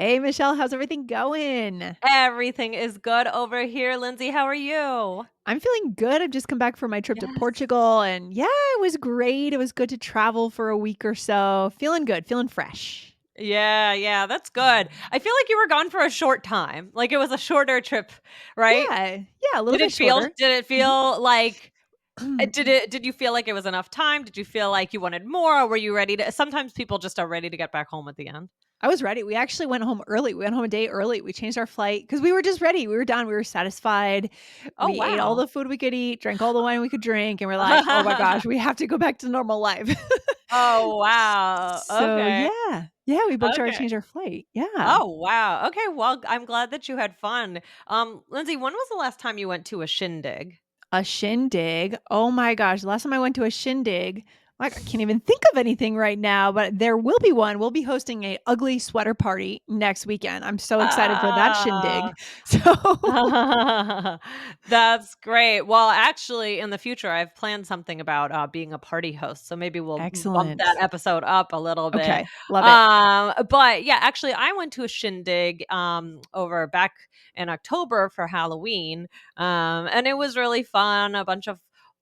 Hey, Michelle, how's everything going? Everything is good over here, Lindsay. How are you? I'm feeling good. I've just come back from my trip to Yes. Portugal and yeah, it was great. It was good to travel for a week or so. Feeling good, feeling fresh. Yeah, that's good. I feel like you were gone for a short time. Like it was a shorter trip, right? Yeah, yeah, a little Did bit it feel shorter. did it feel like Mhm. did you feel like it was enough time? Did you feel like you wanted more or were you ready to sometimes people just are ready to get back home at the end? I was ready. We actually went home early. We went home a day early. We changed our flight because we were just ready. We were done. We were satisfied. Oh, We ate all wow. the food we could eat, drank all the wine we could drink, and we're like, oh my gosh, we have to go back to normal life. Oh, wow. So Okay. yeah, we booked our Okay. changed our flight. Yeah. Oh, wow. Okay, well, I'm glad that you had fun. Lindsay, when was the last time you went to a shindig? A shindig. Oh my gosh, the last time I went to a shindig, like, I can't even think of anything right now, but there will be one. We'll be hosting a ugly sweater party next weekend. I'm so excited for that Ah. shindig. So That's great. Well, actually, in the future, I've planned something about being a party host, so maybe we'll bump that excellent. episode up a little bit. Okay, love it. But yeah, actually, I went to a shindig over back in October for Halloween, and it was really fun. A bunch of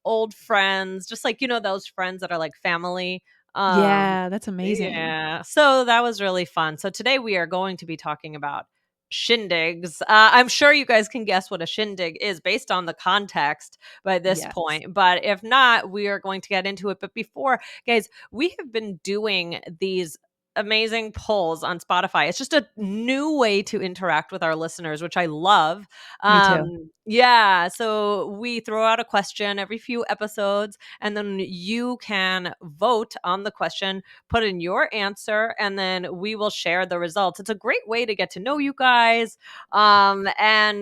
old friends, just like those friends that are like family. Um, Yeah, that's amazing. yeah, so that was really fun. So today we are going to be talking about shindigs. I'm sure you guys can guess what a shindig is based on the context by this Yes. point, but if not, we are going to get into it. But before, guys, we have been doing these amazing polls on Spotify. It's just a new way to interact with our listeners, which I love. Me too. Yeah, so we throw out a question every few episodes, and then you can vote on the question, put in your answer, and then we will share the results. It's a great way to get to know you guys, and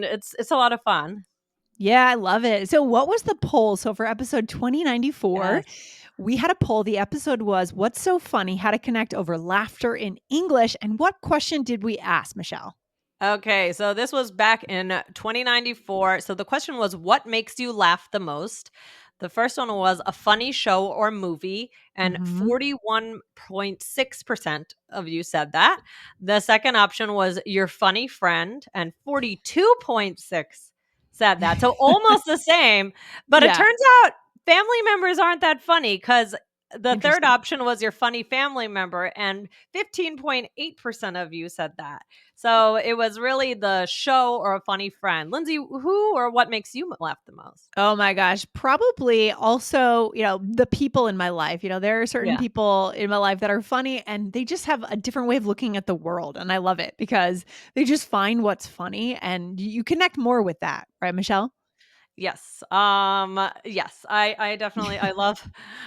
it's a lot of fun. Yeah, I love it. So what was the poll? So for episode 2094, Yes. we had a poll. The episode was What's So Funny? How to Connect Over Laughter in English. And what question did we ask, Michelle? Okay, so this was back in 2094. So the question was, what makes you laugh the most? The first one was a funny show or movie, and Mhm. 41.6% of you said that. The second option was your funny friend, and 42.6 said that. So almost the same, but it Yeah, turns out family members aren't that funny because the third interesting. option was your funny family member, and 15.8% of you said that. So it was really the show or a funny friend. Lindsay, who or what makes you laugh the most? Oh my gosh, probably also, the people in my life. There are certain Yeah. people in my life that are funny and they just have a different way of looking at the world, and I love it because they just find what's funny and you connect more with that, right, Michelle? Yes. Yes. I definitely I love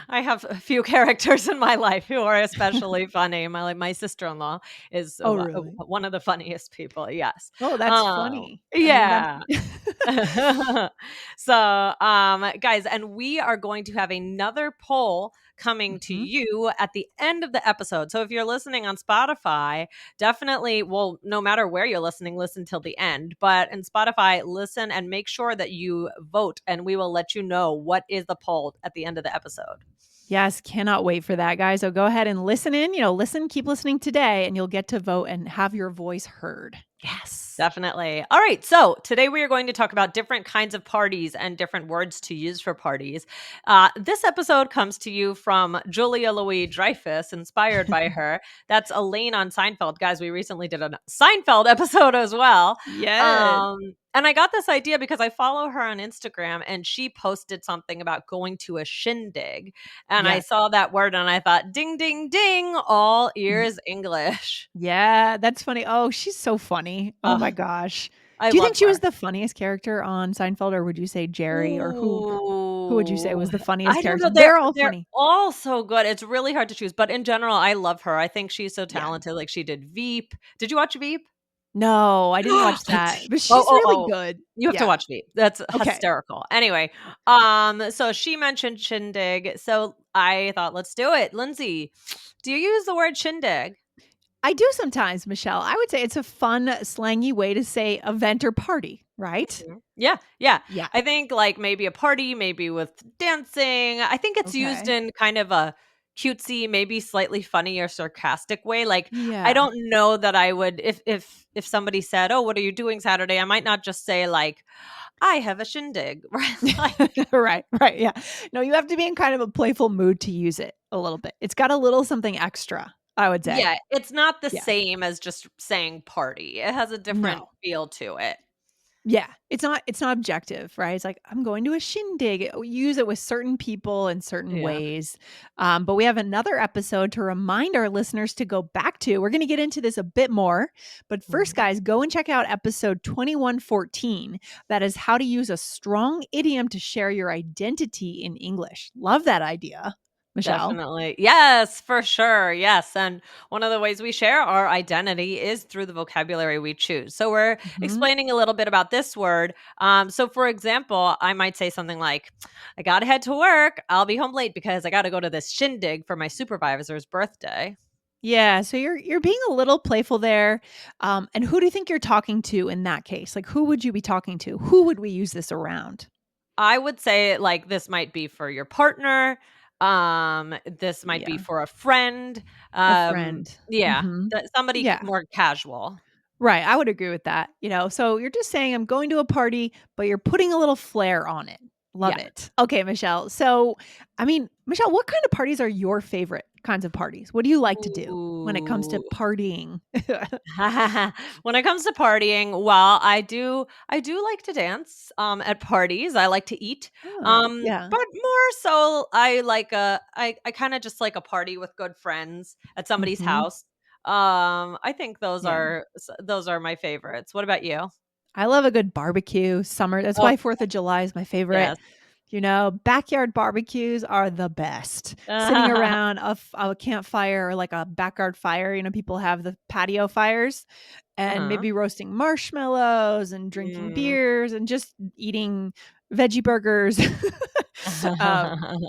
I have a few characters in my life who are especially funny. My sister-in-law is Oh, really? one of the funniest people. Yes. Oh, that's funny. I mean, that Yeah. So, guys, and we are going to have another poll coming to Mhm. you at the end of the episode. So if you're listening on Spotify, definitely, well, no matter where you're listening, listen till the end. But in Spotify, listen and make sure that you vote, and we will let you know what is the poll at the end of the episode. Yes, cannot wait for that, guys. So go ahead and listen in, keep listening today, and you'll get to vote and have your voice heard. Yes. Definitely. All right. So today we are going to talk about different kinds of parties and different words to use for parties. This episode comes to you from Julia Louis Dreyfus, inspired by her. That's Elaine on Seinfeld. Guys, we recently did a Seinfeld episode as well. Yes. And I got this idea because I follow her on Instagram and she posted something about going to a shindig. And I Yes. saw that word and I thought, ding, ding, ding, all Mhm. ears English. Yeah, that's funny. Oh, she's so funny. Oh my Oh, gosh. I Do you think love she was her. the funniest character on Seinfeld, or would you say Jerry, or who would you say Ooh, was the funniest I don't character? know. They're They're all they're funny. all so good. It's really hard to choose, but in general, I love her. I think she's so Yeah. talented. Like she did Veep. Did you watch Veep? No, I didn't watch That's that, but oh she's oh really oh. good. You have to Yeah. watch Veep. That's Okay. hysterical. Anyway, so she mentioned shindig, so I thought let's do it. Lindsay, do you use the word shindig? I do sometimes, Michelle. I would say it's a fun, slangy way to say event or party, right? Mhm. Yeah. Yeah. I think like maybe a party, maybe with dancing. I think it's used Okay. in kind of a cutesy, maybe slightly funny or sarcastic way. Like, I Yeah. don't know that I would, if somebody said, "Oh, what are you doing Saturday?" I might not just say like, "I have a shindig," right? Like, Right, right, yeah. No, you have to be in kind of a playful mood to use it a little bit. It's got a little something extra, I would say. yeah, it's not the Yeah. same as just saying party. It has a different No. feel to it. Yeah, it's not objective, right? It's like, "I'm going to a shindig." We use it with certain people in certain Yeah. ways, but we have another episode to remind our listeners to go back to. We're gonna get into this a bit more, but first, Mhm. guys, go and check out episode 2114. That is how to use a strong idiom to share your identity in English. Love that idea, Michelle. Definitely. Yes, for sure. Yes. And one of the ways we share our identity is through the vocabulary we choose. So we're Mhm. explaining a little bit about this word. So, for example, I might say something like, I got to head to work. I'll be home late because I got to go to this shindig for my supervisor's birthday. Yeah, so you're being a little playful there, and who do you think you're talking to in that case? Like, who would you be talking to? Who would we use this around? I would say like this might be for your partner. This might be Yeah, for a friend. a friend. Yeah, Mhm. somebody Yeah, more casual. right, I would agree with that, so you're just saying, "I'm going to a party," but you're putting a little flair on it. Love Yeah. it. Okay, Michelle, so, I mean, Michelle, what kind of parties are your favorite kinds of parties? What do you like to do when it comes to Ooh. partying? When it comes to partying, well, I do like to dance at parties. I like to eat. Yeah, But more so I kind of just like a party with good friends at somebody's mhm, house. I think yeah. those are my favorites. What about you? I love a good barbecue, summer that's Oh, why 4th of July is my favorite. yes. Backyard barbecues are the best. Sitting around a campfire or like a backyard fire, people have the patio fires and Uh-huh. maybe roasting marshmallows and drinking Mm. beers and just eating veggie burgers.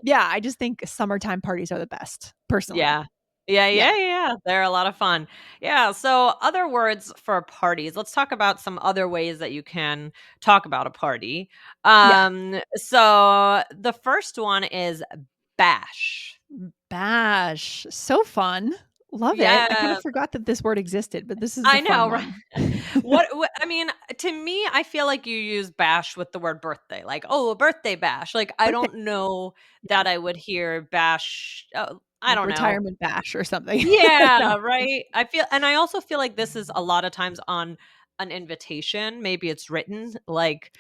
Yeah, I just think summertime parties are the best, personally. Yeah. Yeah, Yeah. yeah, yeah. They're a lot of fun. Yeah. So, other words for parties. Let's talk about some other ways that you can talk about a party. Yeah. So the first one is bash. Bash. So fun. Love it. I kind of Yeah, forgot that this word existed, but this is the I fun know, right? one. I mean, to me, I feel like you use bash with the word birthday. Like, oh, a birthday bash. Like, I Birthday. don't know Yeah. that I would hear bash. I Like don't know. retirement bash or something. No. Yeah, right? I also feel like this is a lot of times on an invitation, maybe it's written, like,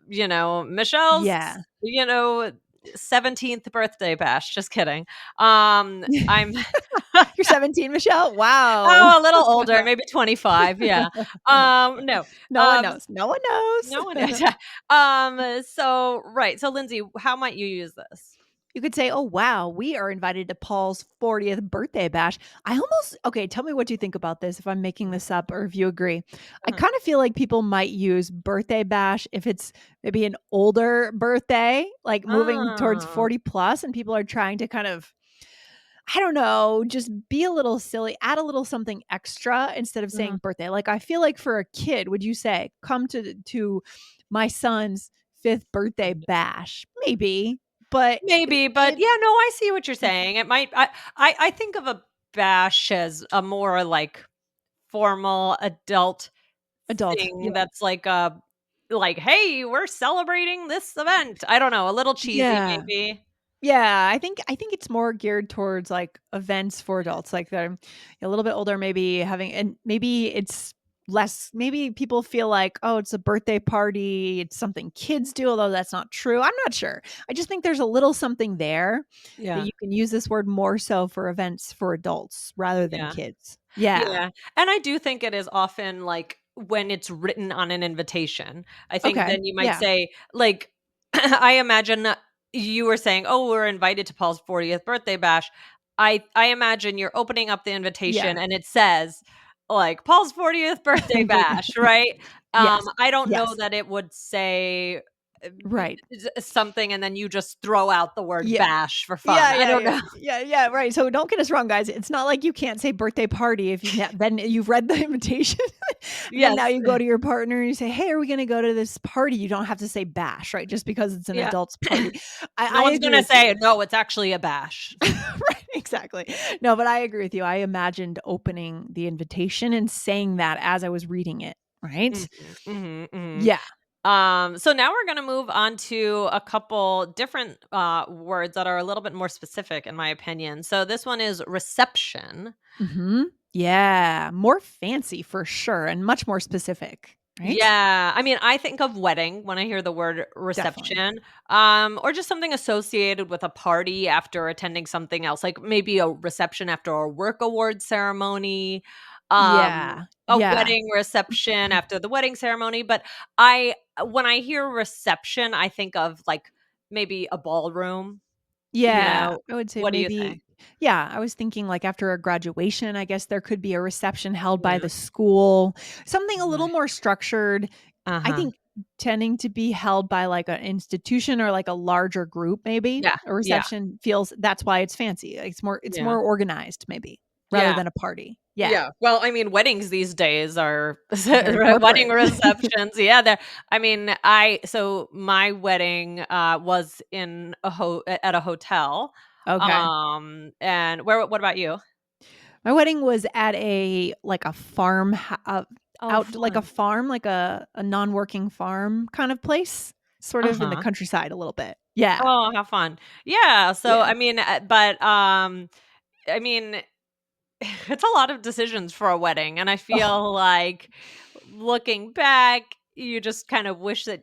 Michelle's, Yeah. you know, 17th birthday bash, just kidding. I'm You're 17, Michelle? Wow. oh, a little older, maybe 25, yeah. No, No one um, knows. No one knows. no one is. So right, so Lindsay, how might you use this? You could say, "Oh, wow, we are invited to Paul's 40th birthday bash." I almost okay, tell me what you think about this, if I'm making Mhm, this up or if you agree. I uh-huh. kinda feel like people might use birthday bash if it's maybe an older birthday, like moving towards Ah, 40 plus, and people are trying to kind of I don't know, just be a little silly, add a little something extra instead of mhm. saying birthday. Like, I feel like for a kid, would you say, "Come to my son's 5th birthday bash?" Maybe, but Maybe, but it yeah, no, I see what you're saying. It might I think of a bash as a more, like, formal adult adult, yeah. thing that's like, "Hey, we're celebrating this event." I don't know, a little cheesy Yeah. maybe. Yeah, I think it's more geared towards, like, events for adults, like, they're a little bit older, maybe having and maybe it's less maybe people feel like, "Oh, it's a birthday party, it's something kids do," although that's not true, I'm not sure. I just think there's a little something there that Yeah, you can use this word more so for events for adults rather than yeah. kids. Yeah. Yeah, and I do think it is often, like, when it's written on an invitation. I think Okay. then you might Yeah. say, like I imagine you were saying, "Oh, we're invited to Paul's 40th birthday bash." I imagine you're opening up the Yeah. invitation and it says, like, "Paul's 40th birthday Birthday. bash," right? Yes. I don't know Yes. that it would say, Right. something and then you just throw out the word Yeah. bash for fun. Yeah, I yeah, don't yeah. know. Yeah, yeah, right, so don't get us wrong, guys, it's not like you can't say birthday party if you then you've read the invitation. And then now Yes. you go to your partner and you say, "Hey, are we gonna go to this party?" You don't have to say bash, right? Just because it's an Yeah. adults party. No I one's agree gonna with you. say, "No, it's actually a bash." Right, exactly. No, but I agree with you. I imagined opening the invitation and saying that as I was reading it, right? Mhm, mhm, mhm. Yeah. So now we're gonna move on to a couple different, words that are a little bit more specific in my opinion. So this one is reception. Mhm. Yeah, more fancy for sure and much more specific, right? Yeah, I mean, I think of wedding when I hear the word Definitely. reception, or just something associated with a party after attending something else, like maybe a reception after a work award ceremony, Yeah. a Yeah. wedding reception after the wedding ceremony. But I, when I hear reception, I think of like maybe a ballroom. You Yeah, know, I would say what do you think? maybe yeah, I was thinking like after a graduation, I guess there could be a reception held by Yeah. the school, something a little Right. more structured. Uh I huh. think tending to be held by like an institution or like a larger group maybe. Yeah. A Yeah. reception feels that's why it's fancy. It's Yeah. more organized maybe rather Yeah. than a party. Yeah. Yeah. Well, I mean, weddings these days are Very corporate. wedding receptions. Yeah, they're I mean, I so my wedding was in at a hotel. Okay. And where what about you? My wedding was at a like a farm Oh, out like a fun. farm, like a non-working farm kind of place, sort of in the Uh-huh. countryside a little bit. Yeah. Oh, how fun. Yeah, so Yeah. I mean, but I mean, it's a lot of decisions for a wedding, and I Oh, feel like looking back, you just kind of wish that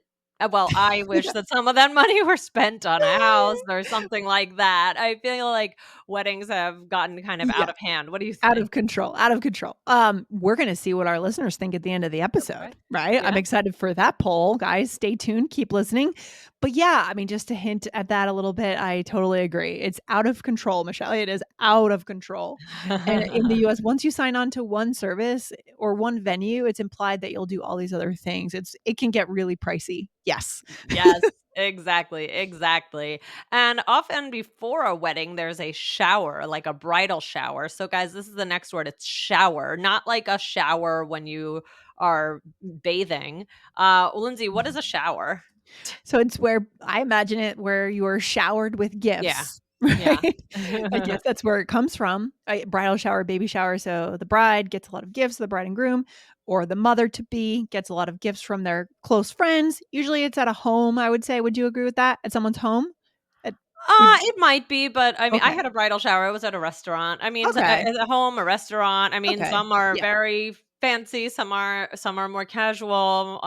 well, I wish yeah. that some of that money were spent on a house or something like that. I feel like weddings have gotten kind of out Yeah. of hand. What do you Out think? of control, out of control. We're gonna see what our listeners think at the end of the Okay. episode, right? I'm Yeah. excited for that poll, guys. Stay tuned, keep listening. But yeah, I mean, just to hint at that a little bit, I totally agree. It's out of control, Michelle. It is out of control. And in the US, once you sign on to one service or one venue, it's implied that you'll do all these other things. It can get really pricey. Yes. Yes, exactly, exactly. And often before a wedding, there's a shower, like a bridal shower. So, guys, this is the next word. It's shower, not like a shower when you are bathing. Lindsay, what is a shower? So it's where I imagine it where you are showered with Yeah, gifts, yeah. right? I guess that's where it comes from. Bridal shower, baby shower. So the bride gets a lot of gifts, the bride and groom, or the mother to be gets a lot of gifts from their close friends. Usually it's at a home, I would say. Would you agree with that? At someone's home? At, would It might be, but I mean, I okay. had a bridal shower. It was at a restaurant. I mean, Okay. at a home, a restaurant. I mean, Okay. some are Yeah. very fancy, some are more casual.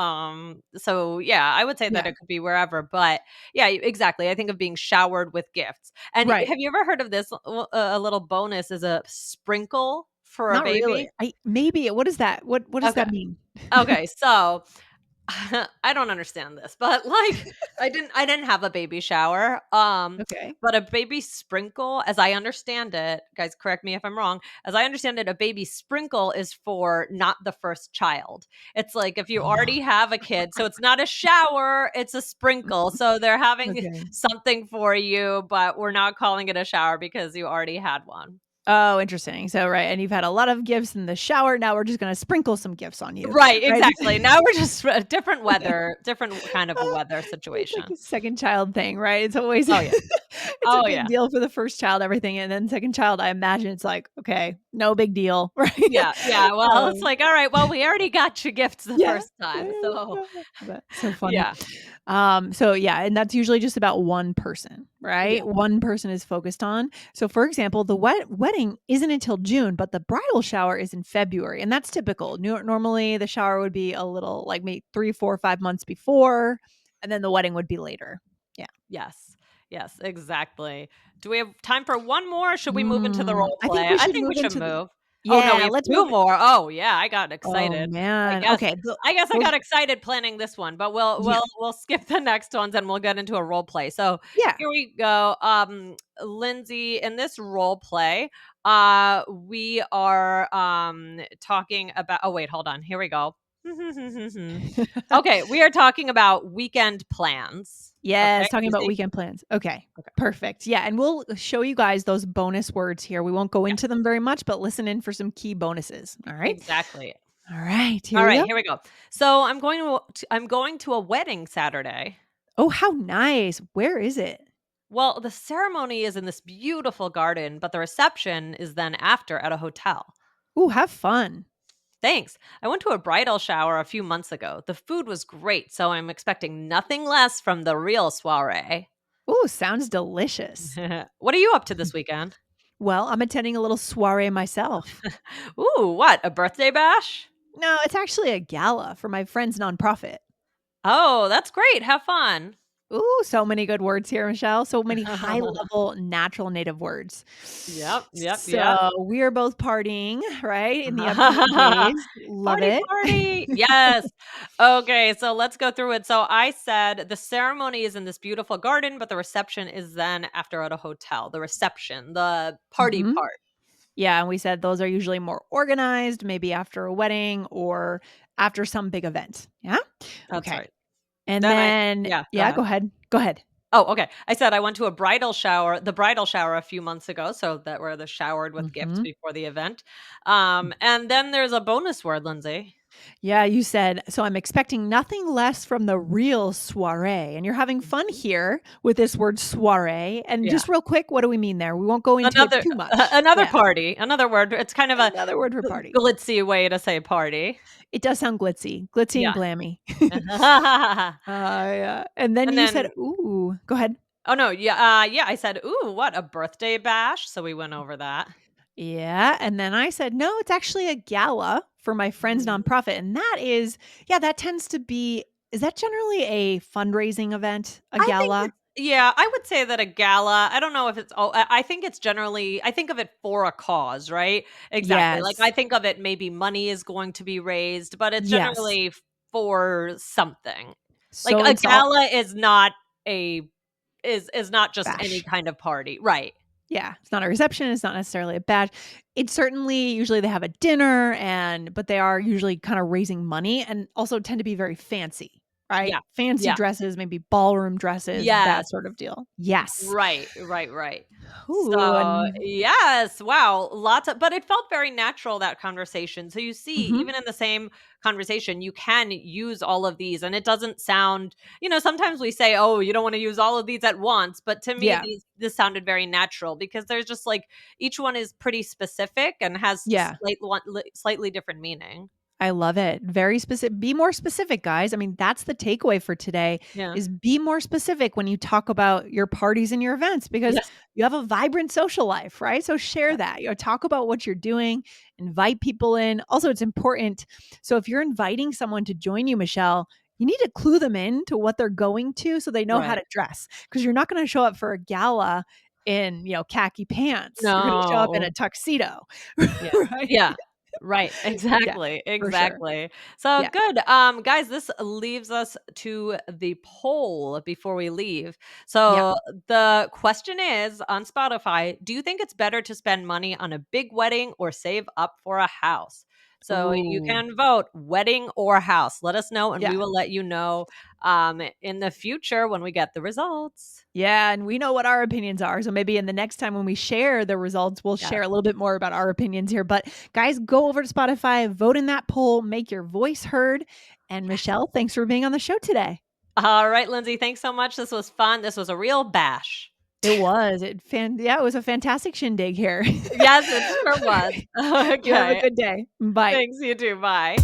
So yeah, I would say that Yeah. it could be wherever. But yeah, exactly. I think of being showered with gifts. And Right. have you ever heard of this? A little bonus is a sprinkle for a Not really. baby. I maybe what is that? What does Okay. that mean? Okay. So I don't understand this, but, like, I didn't have a baby shower, Okay. but a baby sprinkle, as I understand it guys, correct me if I'm wrong, as I understand it, a baby sprinkle is for not the first child. It's like if you Oh, already have a kid, so it's not a shower, it's a sprinkle, so they're having okay. something for you, but we're not calling it a shower because you already had one. Oh, interesting. So, right, and you've had a lot of gifts in the shower, now we're just gonna sprinkle some gifts on you, Right, right? exactly. Now we're just a different weather, different kind of a weather It's like situation. a second child thing, right? It's always Oh, yeah. it's a Oh, big yeah. deal for the first child, everything, and then second child, I imagine it's like, "Okay, no big deal," right? Yeah, yeah, well, it's Um, like, "Alright, well, we already got you gifts the yeah. first time, so" That's so funny. Yeah. So yeah, and that's usually just about one person, Yeah. right? One person is focused on. So for example, the wedding isn't until June, but the bridal shower is in February, and that's typical. Normally, the shower would be a little like maybe 3, 4, 5 months before, and then the wedding would be later. Yeah. Yes. Yes, exactly. Do we have time for one more, or should we move into the role I think play? we I should think we move should into the move. Oh, no, we yeah. have Let's 2 move. more. Oh, yeah, I got Oh excited. I man. guess Okay. I Those. got excited planning this one, but we'll Yeah. we'll we'll skip the next ones and we'll get into a role play. So, Yeah. here we go. Lindsay, in this role play, we are, talking about oh, wait, hold on. Here we go. Okay, we are talking about weekend plans. Okay, Yes, talking about easy? weekend plans. Okay, Okay. perfect. Yeah, and we'll show you guys those bonus words here. We won't go Yeah, into them very much, but listen in for some key bonuses. All right. exactly. All right, here All we right, go. here we go. So I'm going to a wedding Saturday. Oh, how nice. Where is it? Well, the ceremony is in this beautiful garden, but the reception is then after at a hotel. Ooh, have fun. Thanks. I went to a bridal shower a few months ago. The food was great, so I'm expecting nothing less from the real soiree. Ooh, sounds delicious. What are you up to this weekend? Well, I'm attending a little soiree myself. Ooh, what? A birthday bash? No, it's actually a gala for my friend's nonprofit. Oh, that's great. Have fun. Ooh, so many good words here, Michelle. So many high level natural native words. Yep, yep, yep. So we are both partying, right, in the upcoming days. Love Party, it. party. Yes. Okay, so let's go through it. So I said the ceremony is in this beautiful garden, but the reception is then after at a hotel. The reception, the party Mhm. part. Yeah, and we said those are usually more organized, maybe after a wedding or after some big event. Yeah? That's Okay. right. And Then I then yeah, go yeah, ahead. go ahead. Go ahead. Oh, okay. I said I went to the bridal shower a few months ago, so that where the showered with gifts Mhm. before the event. And then there's a bonus word, Lindsay. Yeah, you said, "So I'm expecting nothing less from the real soiree," and you're having fun Mhm. here with this word soiree, and Yeah. just real quick, what do we mean there? We won't go into it Another too much. another Yeah, party, another word. It's kind of a another word for party. glitzy way to say party. It does sound glitzy, glitzy and Yeah. glammy. Yeah, and then And you said, then "Ooh." Go ahead. oh, no, yeah, I said, "Ooh, what, a birthday bash?" So we went over that. Yeah, and then I said, "No, it's actually a gala for my friend's Mhm. nonprofit," and that is yeah, that tends to be is that generally a fundraising event, a I think gala? it's yeah, I would say that a gala, I don't know if it's I think it's generally I think of it for a cause, right? Exactly. Like, Yes. I think of it maybe money is going to be raised, but it's Yes. generally for something. Like, So a it's all gala is not a is not just any bash. kind of party. Right. Yeah, it's not a reception, it's not necessarily a bash. It's certainly usually they have a dinner but they are usually kinda raising money and also tend to be very fancy, right? Yeah. Fancy Yeah. dresses, maybe ballroom dresses, that Yes. sort of deal. Yes. Right, right, right. Ooh, So, and yes, wow, lots of but it felt very natural, that conversation. So you see, mhm. even in the same conversation, you can use all of these and it doesn't sound sometimes we say, "Oh, you don't wanna use all of these at once," but to me, Yeah, this sounded very natural because there's just, like each one is pretty specific and has yeah. slightly different meaning. I love it. Very specific. Be more specific, guys. I mean, that's the takeaway for today Yeah. is be more specific when you talk about your parties and your events because Yeah. you have a vibrant social life, right? So share Yeah. that. Talk about what you're doing, invite people in. Also, it's important. So if you're inviting someone to join you, Michelle, you need to clue them in to what they're going to so they know how Right. to dress because you're not going to show up for a gala in, khaki pants. You're going to show up in a No. tuxedo, Yeah. right? Yeah. Right. Yeah, Exactly. for sure. Exactly. So Yeah. good. Guys, this leaves us to the poll before we leave. Yep. So the question is on Spotify, do you think it's better to spend money on a big wedding or save up for a house? So you Ooh, can vote wedding or house. Let us know and yeah. we will let you know in the future when we get the results. Yeah, and we know what our opinions are, so maybe in the next time when we share the results, we'll Yeah. share a little bit more about our opinions here, but guys, go over to Spotify, vote in that poll, make your voice heard, and Michelle, thanks for being on the show today. All right, Lindsay, thanks so much. This was fun. This was a real bash. It was, it was a fantastic shindig here. Yes, it sure was. You have a Okay. good day. Bye. Thanks, you too. Bye.